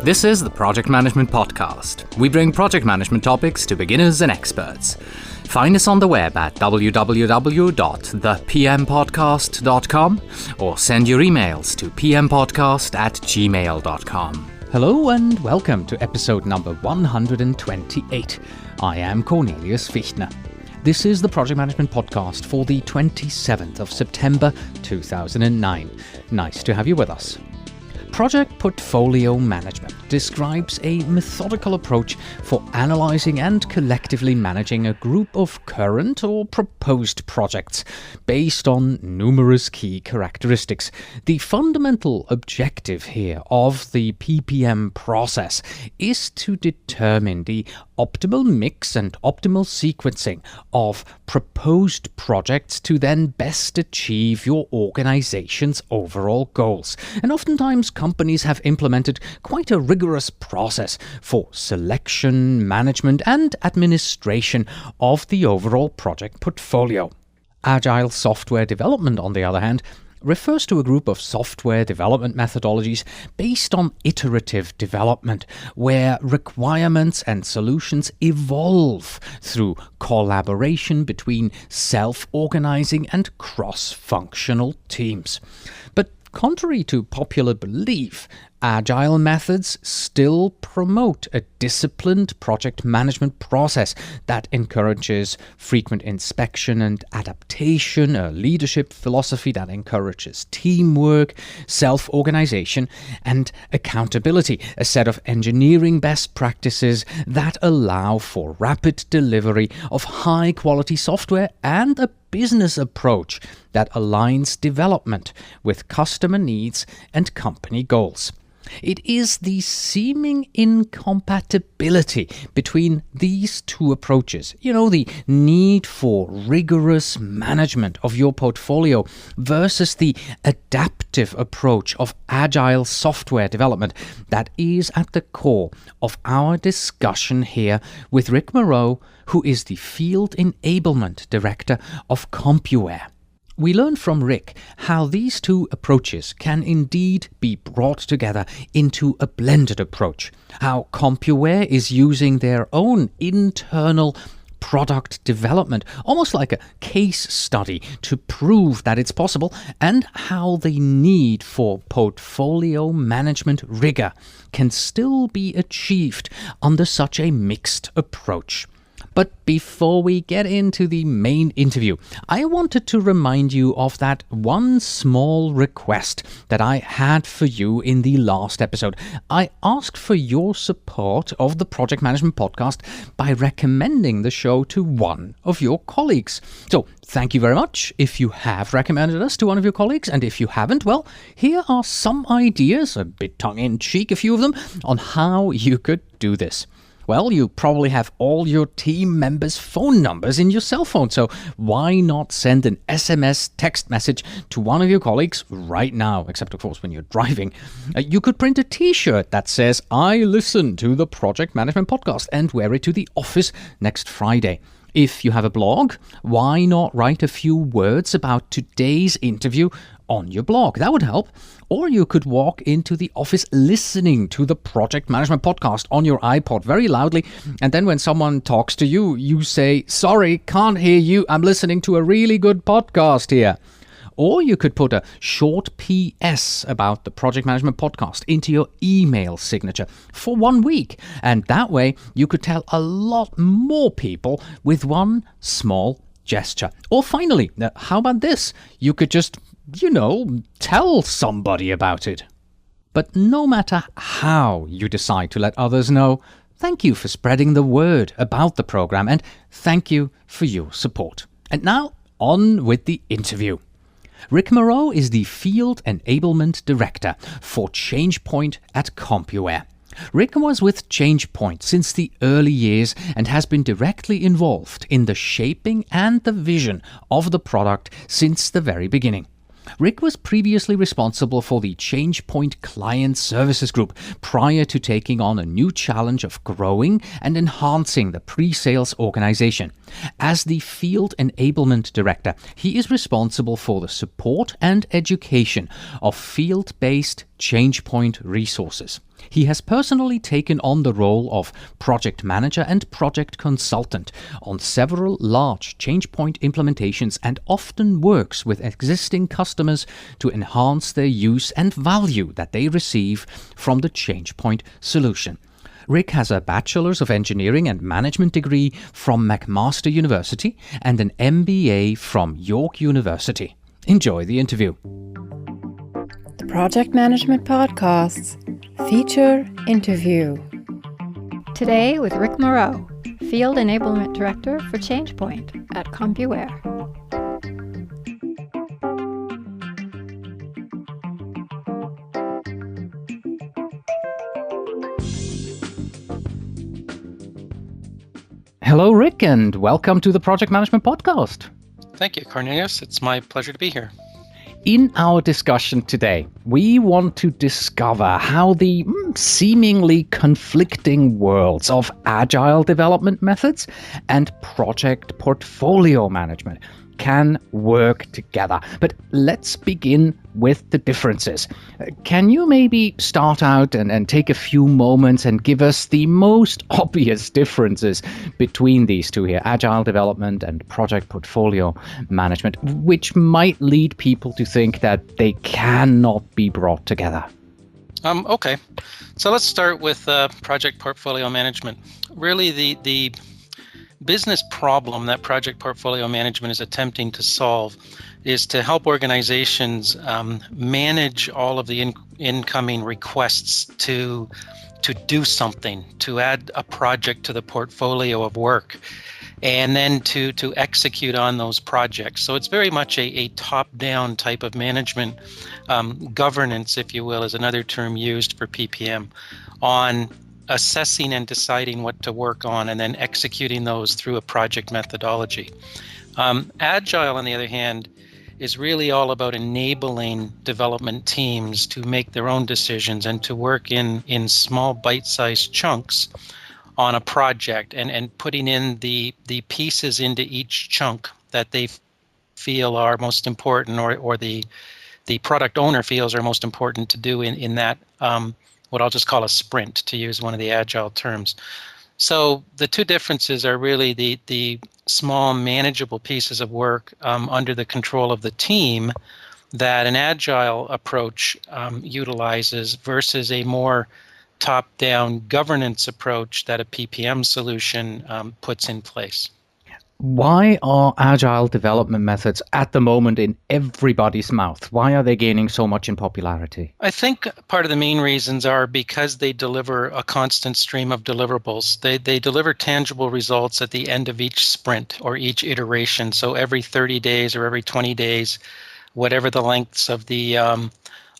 This is the Project Management Podcast. We bring project management topics to beginners and experts. Find us on the web at www.thepmpodcast.com or send your emails to pmpodcast@gmail.com. Hello and welcome to episode number 128. I am Cornelius Fichtner. This is the Project Management Podcast for the 27th of September 2009. Nice to have you with us. Project portfolio management describes a methodical approach for analyzing and collectively managing a group of current or proposed projects based on numerous key characteristics. The fundamental objective here of the PPM process is to determine the optimal mix and optimal sequencing of proposed projects to then best achieve your organization's overall goals. And oftentimes companies have implemented quite a rigorous process for selection, management, and administration of the overall project portfolio. Agile software development, on the other hand, refers to a group of software development methodologies based on iterative development, where requirements and solutions evolve through collaboration between self-organizing and cross-functional teams. But contrary to popular belief, Agile methods still promote a disciplined project management process that encourages frequent inspection and adaptation, a leadership philosophy that encourages teamwork, self-organization, and accountability, a set of engineering best practices that allow for rapid delivery of high-quality software, and a business approach that aligns development with customer needs and company goals. It is the seeming incompatibility between these two approaches, the need for rigorous management of your portfolio versus the adaptive approach of agile software development, that is at the core of our discussion here with Rick Moreau, who is the Field Enablement Director of Compuware. We learned from Rick how these two approaches can indeed be brought together into a blended approach, how Compuware is using their own internal product development, almost like a case study, to prove that it's possible, and how the need for portfolio management rigor can still be achieved under such a mixed approach. But before we get into the main interview, I wanted to remind you of that one small request that I had for you in the last episode. I asked for your support of the Project Management Podcast by recommending the show to one of your colleagues. So thank you very much if you have recommended us to one of your colleagues, and if you haven't, well, here are some ideas, a bit tongue-in-cheek, a few of them, on how you could do this. Well, you probably have all your team members' phone numbers in your cell phone, so why not send an SMS text message to one of your colleagues right now, except of course when you're driving. You could print a t-shirt that says, "I listen to the Project Management Podcast," and wear it to the office next Friday. If you have a blog, why not write a few words about today's interview on your blog? That would help. Or you could walk into the office listening to the Project Management Podcast on your iPod very loudly, and then when someone talks to you, you say, "Sorry, can't hear you. I'm listening to a really good podcast here." Or you could put a short PS about the Project Management Podcast into your email signature for 1 week. And that way you could tell a lot more people with one small gesture. Or finally, how about this? You could just, tell somebody about it. But no matter how you decide to let others know, thank you for spreading the word about the program, and thank you for your support. And now, on with the interview. Rick Moreau is the Field Enablement Director for ChangePoint at Compuware. Rick was with ChangePoint since the early years and has been directly involved in the shaping and the vision of the product since the very beginning. Rick was previously responsible for the ChangePoint Client Services Group prior to taking on a new challenge of growing and enhancing the pre-sales organization. As the Field Enablement Director, he is responsible for the support and education of field-based ChangePoint resources. He has personally taken on the role of project manager and project consultant on several large ChangePoint implementations and often works with existing customers to enhance their use and value that they receive from the ChangePoint solution. Rick has a Bachelor's of Engineering and Management degree from McMaster University and an MBA from York University. Enjoy the interview. The Project Management Podcast's Feature Interview. Today with Rick Moreau, Field Enablement Director for ChangePoint at Compuware. Hello, Rick, and welcome to the Project Management Podcast. Thank you, Cornelius. It's my pleasure to be here. In our discussion today, we want to discover how the seemingly conflicting worlds of agile development methods and project portfolio management can work together. But let's begin with the differences. Can you maybe start out and take a few moments and give us the most obvious differences between these two here, agile development and project portfolio management, which might lead people to think that they cannot be brought together? Okay, so let's start with project portfolio management. Really, the business problem that project portfolio management is attempting to solve is to help organizations manage all of the incoming requests to do something, to add a project to the portfolio of work, and then to execute on those projects. So it's very much a top-down type of management. Governance, if you will, is another term used for PPM, on assessing and deciding what to work on and then executing those through a project methodology. Agile, on the other hand, is really all about enabling development teams to make their own decisions and to work in small bite-sized chunks on a project and putting in the pieces into each chunk that they feel are most important or the product owner feels are most important to do in that what I'll just call a sprint, to use one of the agile terms. So the two differences are really the small manageable pieces of work under the control of the team that an agile approach utilizes versus a more top-down governance approach that a PPM solution puts in place. Why are agile development methods at the moment in everybody's mouth? Why are they gaining so much in popularity? I think part of the main reasons are because they deliver a constant stream of deliverables. They deliver tangible results at the end of each sprint or each iteration. So every 30 days or every 20 days, whatever the lengths of the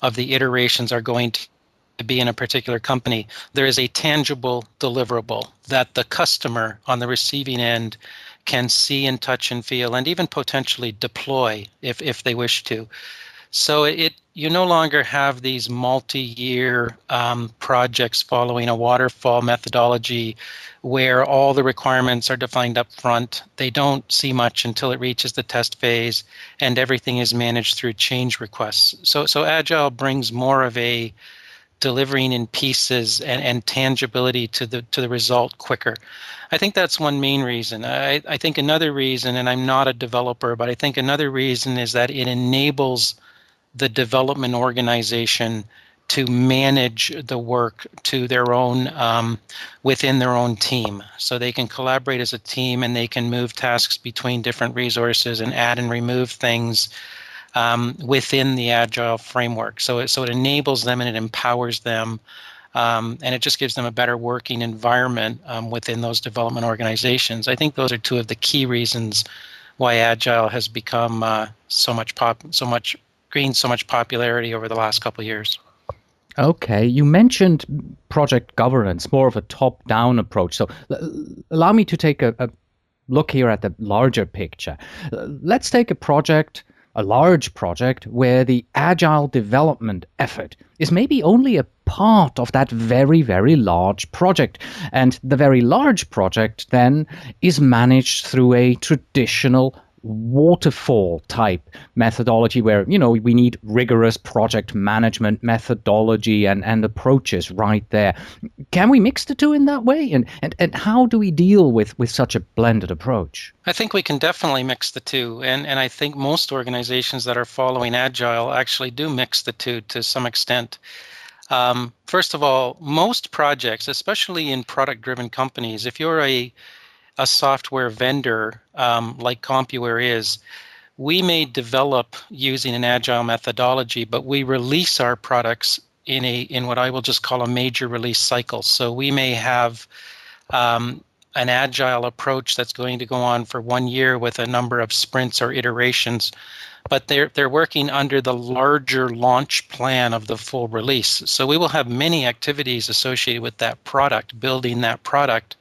iterations are going to be in a particular company, there is a tangible deliverable that the customer on the receiving end can see and touch and feel and even potentially deploy if they wish to. So you no longer have these multi-year projects following a waterfall methodology where all the requirements are defined up front. They don't see much until it reaches the test phase and everything is managed through change requests. So Agile brings more of a delivering in pieces and tangibility to the result quicker. I think that's one main reason. I think another reason, and I'm not a developer, but I think another reason is that it enables the development organization to manage the work to their own, within their own team. So they can collaborate as a team and they can move tasks between different resources and add and remove things within the Agile framework. So it enables them and it empowers them, and it just gives them a better working environment within those development organizations. I think those are two of the key reasons why Agile has become gained so much popularity over the last couple of years. Okay, you mentioned project governance, more of a top-down approach. So allow me to take a look here at the larger picture. Let's take a large project where the agile development effort is maybe only a part of that very, very large project. And the very large project then is managed through a traditional waterfall type methodology where, we need rigorous project management methodology and approaches right there. Can we mix the two in that way? And how do we deal with such a blended approach? I think we can definitely mix the two. And I think most organizations that are following Agile actually do mix the two to some extent. First of all, most projects, especially in product-driven companies, if you're a software vendor like Compuware is, we may develop using an agile methodology, but we release our products in what I will just call a major release cycle. So we may have an agile approach that's going to go on for 1 year with a number of sprints or iterations, but they're working under the larger launch plan of the full release. So we will have many activities associated with that product, building that product,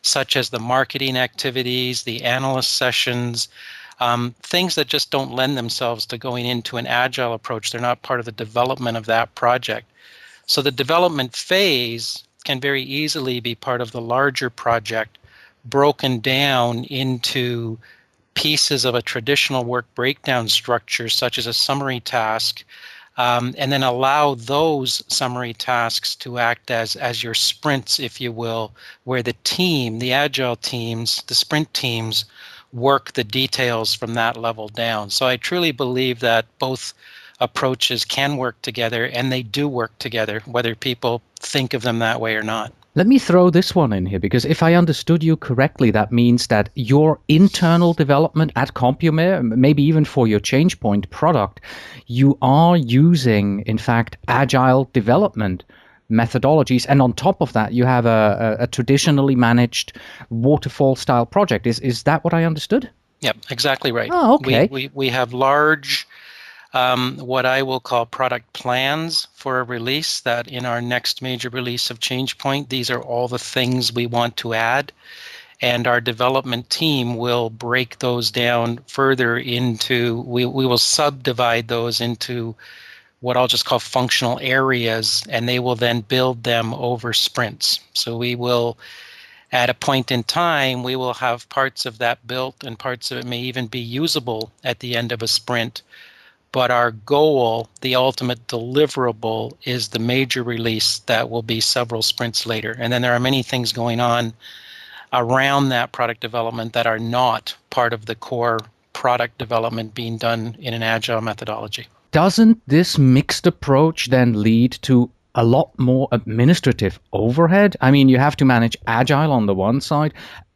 such as the marketing activities, the analyst sessions, things that just don't lend themselves to going into an agile approach. They're not part of the development of that project. So the development phase can very easily be part of the larger project, broken down into pieces of a traditional work breakdown structure, such as a summary task, and then allow those summary tasks to act as your sprints, if you will, where the agile teams, the sprint teams, work the details from that level down. So I truly believe that both approaches can work together, and they do work together, whether people think of them that way or not. Let me throw this one in here, because if I understood you correctly, that means that your internal development at Compuware, maybe even for your ChangePoint product, you are using, in fact, agile development methodologies. And on top of that, you have a traditionally managed waterfall style project. Is that what I understood? Yep, exactly right. Oh, okay. We have large what I will call product plans for a release, that in our next major release of ChangePoint, these are all the things we want to add. And our development team will break those down further into, we will subdivide those into what I'll just call functional areas, and they will then build them over sprints. So we will, at a point in time, we will have parts of that built, and parts of it may even be usable at the end of a sprint. But our goal, the ultimate deliverable, is the major release that will be several sprints later. And then there are many things going on around that product development that are not part of the core product development being done in an agile methodology. Doesn't this mixed approach then lead to a lot more administrative overhead? I mean, you have to manage agile on the one side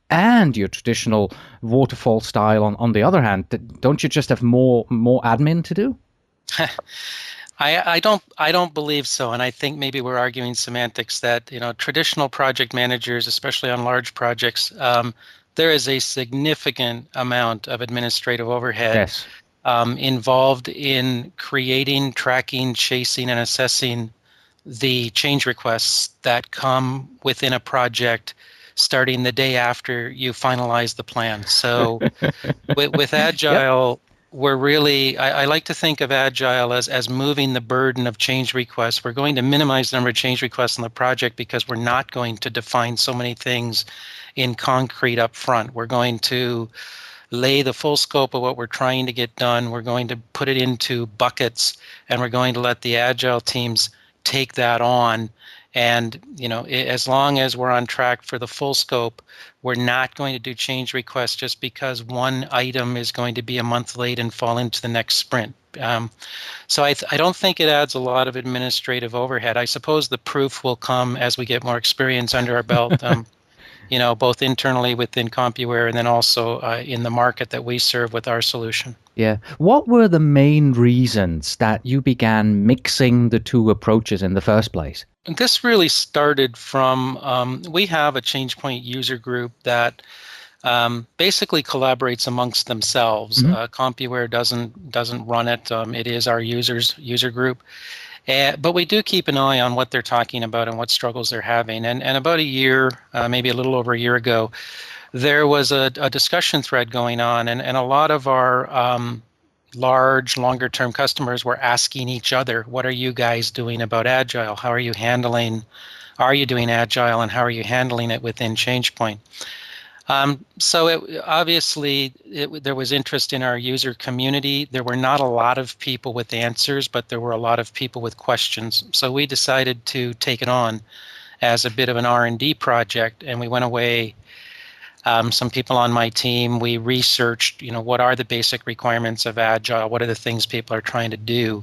and your traditional waterfall style on the other hand. Don't you just have more admin to do? I don't believe so, and I think maybe we're arguing semantics that traditional project managers, especially on large projects, there is a significant amount of administrative overhead. Yes. Involved in creating, tracking, chasing, and assessing the change requests that come within a project starting the day after you finalize the plan. So with Agile, we're really, I like to think of Agile as moving the burden of change requests. We're going to minimize the number of change requests in the project because we're not going to define so many things in concrete up front. We're going to lay the full scope of what we're trying to get done. We're going to put it into buckets, and we're going to let the Agile teams take that on. And as long as we're on track for the full scope, we're not going to do change requests just because one item is going to be a month late and fall into the next sprint. So I don't think it adds a lot of administrative overhead. I suppose the proof will come as we get more experience under our belt. Both internally within Compuware and then also in the market that we serve with our solution. Yeah. What were the main reasons that you began mixing the two approaches in the first place? This really started from, we have a ChangePoint user group that basically collaborates amongst themselves. Mm-hmm. Compuware doesn't run it. It is our user group. But we do keep an eye on what they're talking about and what struggles they're having. And about a year, maybe a little over a year ago, there was a discussion thread going on, and a lot of our longer-term customers were asking each other, what are you guys doing about Agile? How are you doing Agile, and how are you handling it within ChangePoint? There was interest in our user community. There were not a lot of people with answers, but there were a lot of people with questions. So we decided to take it on as a bit of an R&D project, and we went away. Some people on my team, we researched, what are the basic requirements of Agile? What are the things people are trying to do?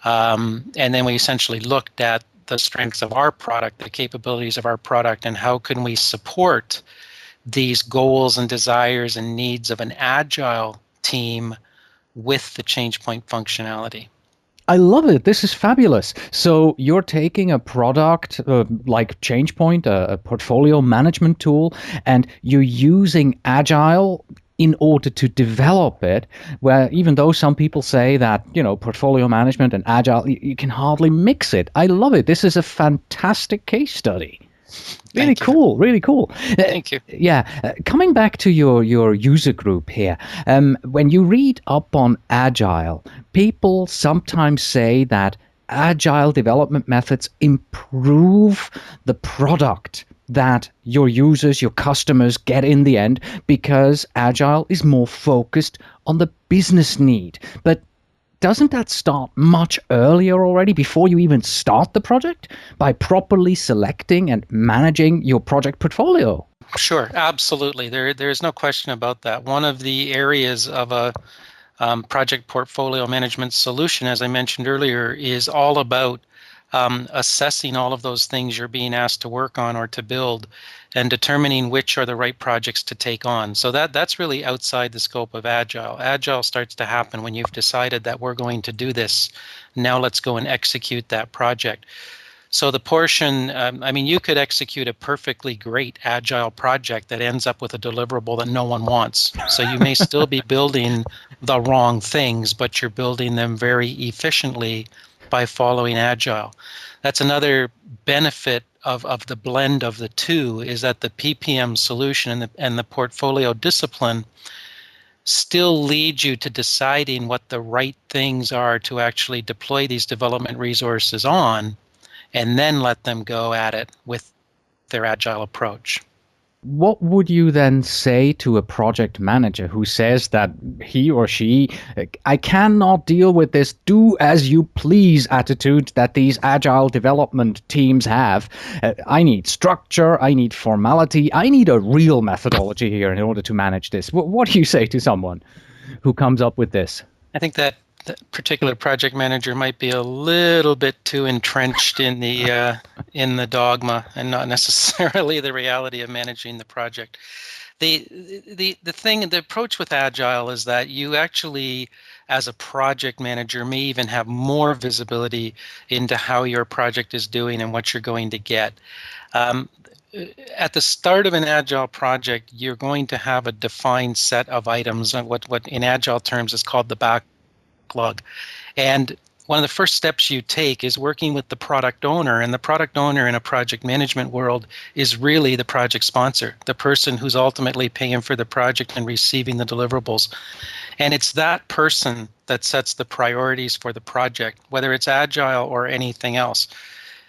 And then we essentially looked at the strengths of our product, the capabilities of our product, and how can we support these goals and desires and needs of an Agile team with the ChangePoint functionality. I love it. This is fabulous. So you're taking a product like ChangePoint, a portfolio management tool, and you're using Agile in order to develop it, where even though some people say that, portfolio management and Agile, you can hardly mix it. I love it. This is a fantastic case study. Really cool, really cool. Thank you. Coming back to your user group here, when you read up on Agile, people sometimes say that Agile development methods improve the product that your users, your customers get in the end, because Agile is more focused on the business need. But doesn't that start much earlier already, before you even start the project, by properly selecting and managing your project portfolio? Sure, absolutely. There's no question about that. One of the areas of a project portfolio management solution, as I mentioned earlier, is all about assessing all of those things you're being asked to work on or to build, and determining which are the right projects to take on. So that's really outside the scope of Agile. Agile starts to happen when you've decided that we're going to do this. Now let's go and execute that project. So the portion, you could execute a perfectly great Agile project that ends up with a deliverable that no one wants. So you may still be building the wrong things, but you're building them very efficiently by following Agile. That's another benefit of the blend of the two, is that the PPM solution and the portfolio discipline still lead you to deciding what the right things are to actually deploy these development resources on, and then let them go at it with their Agile approach. What would you then say to a project manager who says that he or she, I cannot deal with this do as you please attitude that these Agile development teams have? I need structure, I need formality, I need a real methodology here in order to manage this. What do you say to someone who comes up with this? I think that particular project manager might be a little bit too entrenched in the dogma and not necessarily the reality of managing the project. The approach with Agile is that you actually, as a project manager, may even have more visibility into how your project is doing and what you're going to get. At the start of an Agile project, you're going to have a defined set of items, what in Agile terms is called the backlog. And one of the first steps you take is working with the product owner, and the product owner in a project management world is really the project sponsor, the person who's ultimately paying for the project and receiving the deliverables. And it's that person that sets the priorities for the project, whether it's Agile or anything else.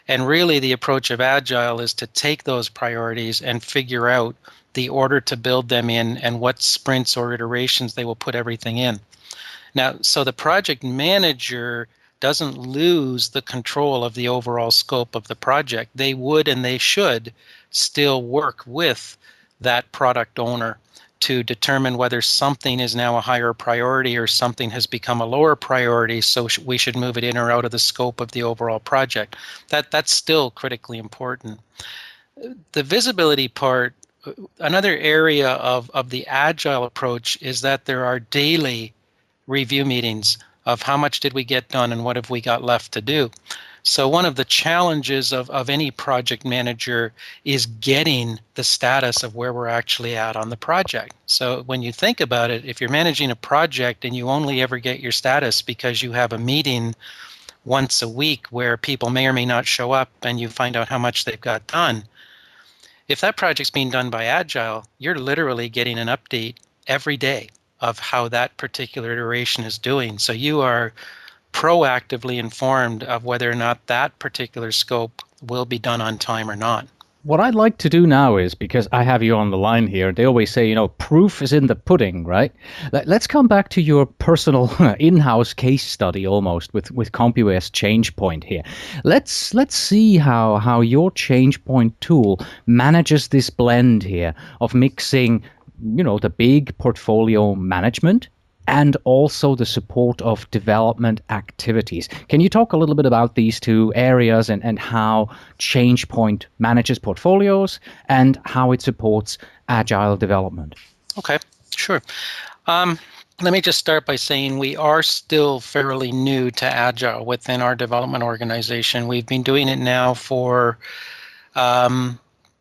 And really the approach of Agile is to take those priorities and figure out the order to build them in and what sprints or iterations they will put everything in. Now, so the project manager doesn't lose the control of the overall scope of the project. They would and they should still work with that product owner to determine whether something is now a higher priority or something has become a lower priority, so we should move it in or out of the scope of the overall project. That's still critically important. The visibility part, another area of the Agile approach is that there are daily review meetings of how much did we get done and what have we got left to do. So one of the challenges of any project manager is getting the status of where we're actually at on the project. So when you think about it, if you're managing a project and you only ever get your status because you have a meeting once a week where people may or may not show up and you find out how much they've got done, if that project's being done by Agile, you're literally getting an update every day of how that particular iteration is doing. So you are proactively informed of whether or not that particular scope will be done on time or not. What I'd like to do now is, because I have you on the line here, they always say, proof is in the pudding, right? Let's come back to your personal in-house case study almost with Compuware's ChangePoint here. Let's see how your ChangePoint tool manages this blend here of mixing, the big portfolio management and also the support of development activities. Can you talk a little bit about these two areas and how ChangePoint manages portfolios and how it supports agile development? Okay, sure. Let me just start by saying we are still fairly new to Agile within our development organization. We've been doing it now for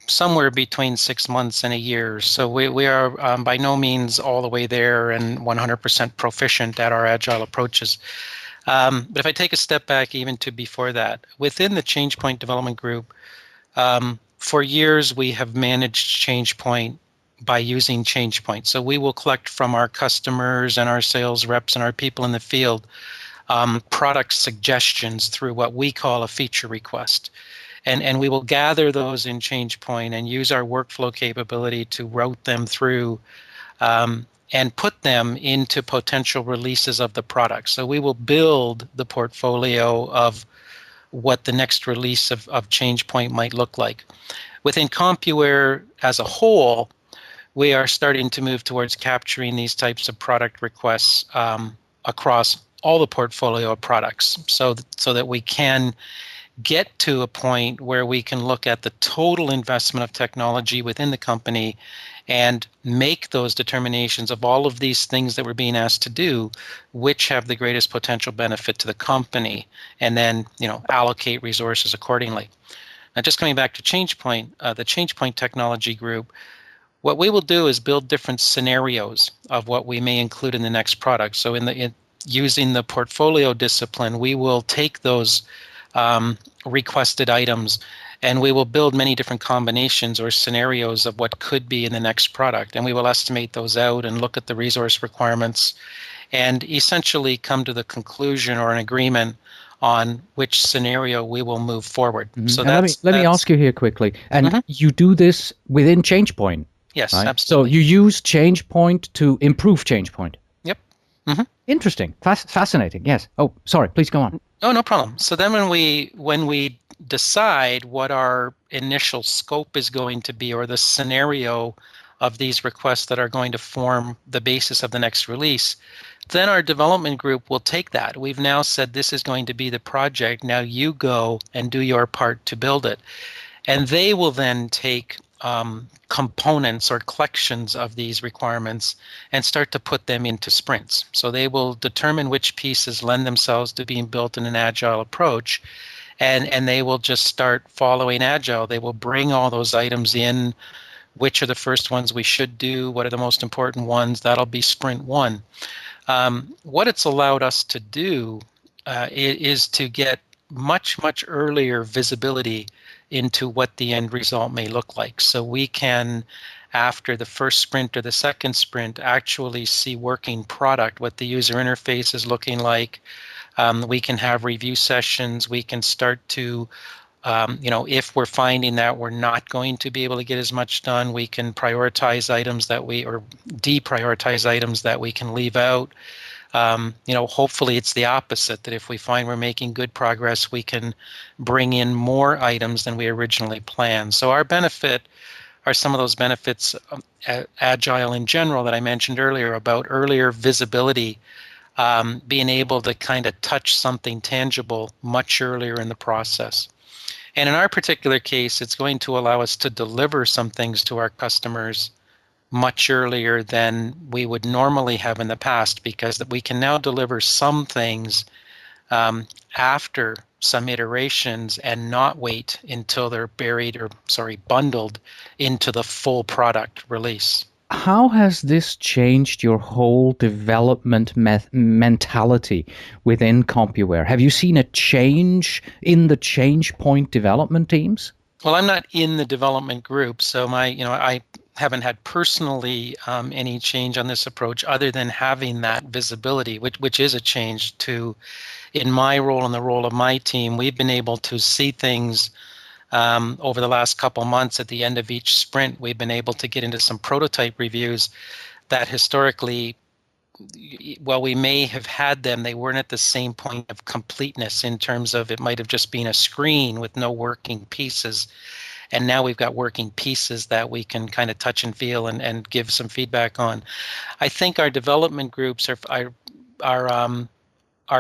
somewhere between 6 months and a year. So we are by no means all the way there and 100% proficient at our Agile approaches. But if I take a step back even to before that, within the ChangePoint development group, for years we have managed ChangePoint by using ChangePoint. So we will collect from our customers and our sales reps and our people in the field product suggestions through what we call a feature request. And we will gather those in ChangePoint and use our workflow capability to route them through and put them into potential releases of the product. So we will build the portfolio of what the next release of ChangePoint might look like. Within Compuware as a whole, we are starting to move towards capturing these types of product requests across all the portfolio of products so that we can get to a point where we can look at the total investment of technology within the company and make those determinations of all of these things that we're being asked to do, which have the greatest potential benefit to the company, and then allocate resources accordingly. Now, just coming back to ChangePoint, the ChangePoint technology group, what we will do is build different scenarios of what we may include in the next product. So using the portfolio discipline, we will take those requested items and we will build many different combinations or scenarios of what could be in the next product. And we will estimate those out and look at the resource requirements and essentially come to the conclusion or an agreement on which scenario we will move forward. Mm-hmm. So let me ask you here quickly. And you do this within ChangePoint? Yes, right? absolutely. So you use ChangePoint to improve ChangePoint? Yep. Mm-hmm. Interesting. Fascinating. Yes. Oh, sorry. Please go on. Oh, no problem. So then when we decide what our initial scope is going to be or the scenario of these requests that are going to form the basis of the next release, then our development group will take that. We've now said this is going to be the project. Now you go and do your part to build it. And they will then take components or collections of these requirements and start to put them into sprints. So they will determine which pieces lend themselves to being built in an agile approach, and they will just start following agile. They will bring all those items in. Which are the first ones we should do? What are the most important ones? That'll be sprint one. What it's allowed us to do is to get much, much earlier visibility into what the end result may look like. So we can, after the first sprint or the second sprint, actually see working product, what the user interface is looking like. We can have review sessions. We can start to, if we're finding that we're not going to be able to get as much done, we can prioritize items or deprioritize items that we can leave out. Hopefully it's the opposite, that if we find we're making good progress, we can bring in more items than we originally planned. So our benefit are some of those benefits, Agile in general, that I mentioned earlier about earlier visibility, being able to kind of touch something tangible much earlier in the process. And in our particular case, it's going to allow us to deliver some things to our customers much earlier than we would normally have in the past, because we can now deliver some things after some iterations and not wait until they're bundled into the full product release. How has this changed your whole development mentality within Compuware? Have you seen a change in the ChangePoint development teams? Well, I'm not in the development group, so I haven't had personally any change on this approach other than having that visibility, which is a change to, in my role and the role of my team. We've been able to see things over the last couple months, at the end of each sprint, we've been able to get into some prototype reviews that historically, while we may have had them, they weren't at the same point of completeness in terms of it might have just been a screen with no working pieces. And now we've got working pieces that we can kind of touch and feel and give some feedback on. I think our development groups are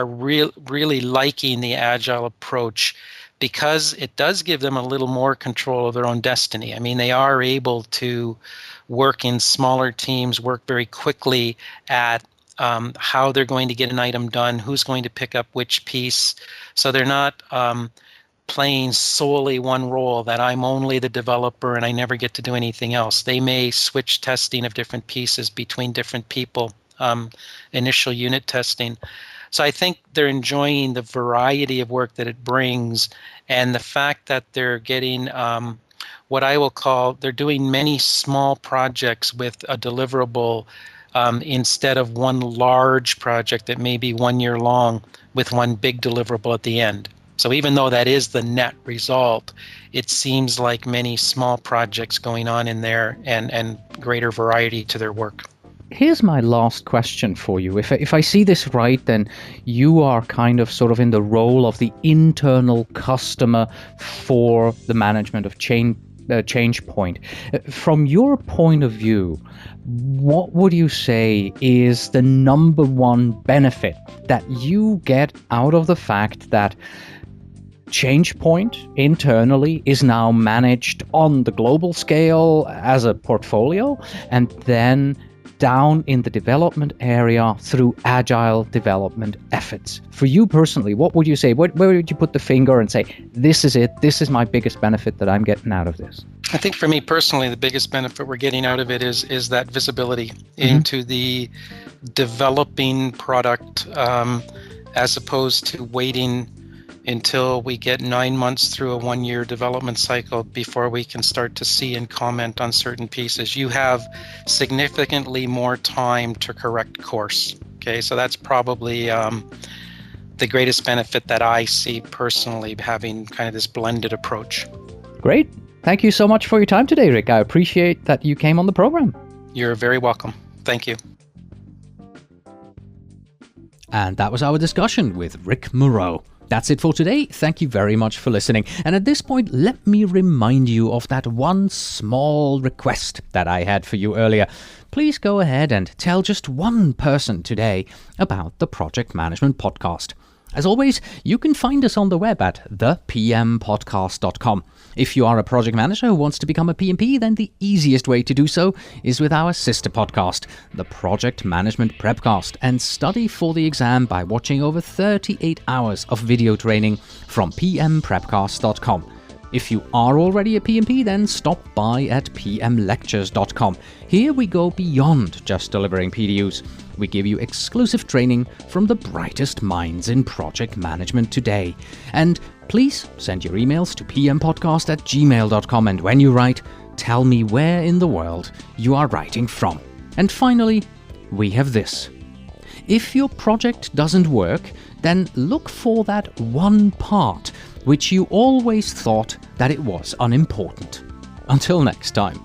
really liking the Agile approach because it does give them a little more control of their own destiny. I mean, they are able to work in smaller teams, work very quickly at how they're going to get an item done, who's going to pick up which piece. So they're not playing solely one role, that I'm only the developer and I never get to do anything else. They may switch testing of different pieces between different people, initial unit testing. So I think they're enjoying the variety of work that it brings, and the fact that they're getting what I will call, they're doing many small projects with a deliverable instead of one large project that may be 1 year long with one big deliverable at the end. So even though that is the net result, it seems like many small projects going on in there and greater variety to their work. Here's my last question for you. If I see this right, then you are kind of sort of in the role of the internal customer for the management of ChangePoint. From your point of view, what would you say is the number one benefit that you get out of the fact that ChangePoint internally is now managed on the global scale as a portfolio, and then down in the development area through agile development efforts? For you personally, what would you say? Where would you put the finger and say, this is it, this is my biggest benefit that I'm getting out of this? I think for me personally, the biggest benefit we're getting out of it is that visibility into the developing product, as opposed to waiting until we get 9 months through a 1 year development cycle before we can start to see and comment on certain pieces. You have significantly more time to correct course. Okay, so that's probably the greatest benefit that I see personally, having kind of this blended approach. Great. Thank you so much for your time today, Rick. I appreciate that you came on the program. You're very welcome. Thank you. And that was our discussion with Rick Moreau. That's it for today. Thank you very much for listening. And at this point, let me remind you of that one small request that I had for you earlier. Please go ahead and tell just one person today about the Project Management Podcast. As always, you can find us on the web at thepmpodcast.com. If you are a project manager who wants to become a PMP, then the easiest way to do so is with our sister podcast, the Project Management Prepcast, and study for the exam by watching over 38 hours of video training from pmprepcast.com. If you are already a PMP, then stop by at pmlectures.com. Here we go beyond just delivering PDUs. We give you exclusive training from the brightest minds in project management today. And please send your emails to pmpodcast@gmail.com, and when you write, tell me where in the world you are writing from. And finally, we have this. If your project doesn't work, then look for that one part which you always thought that it was unimportant. Until next time.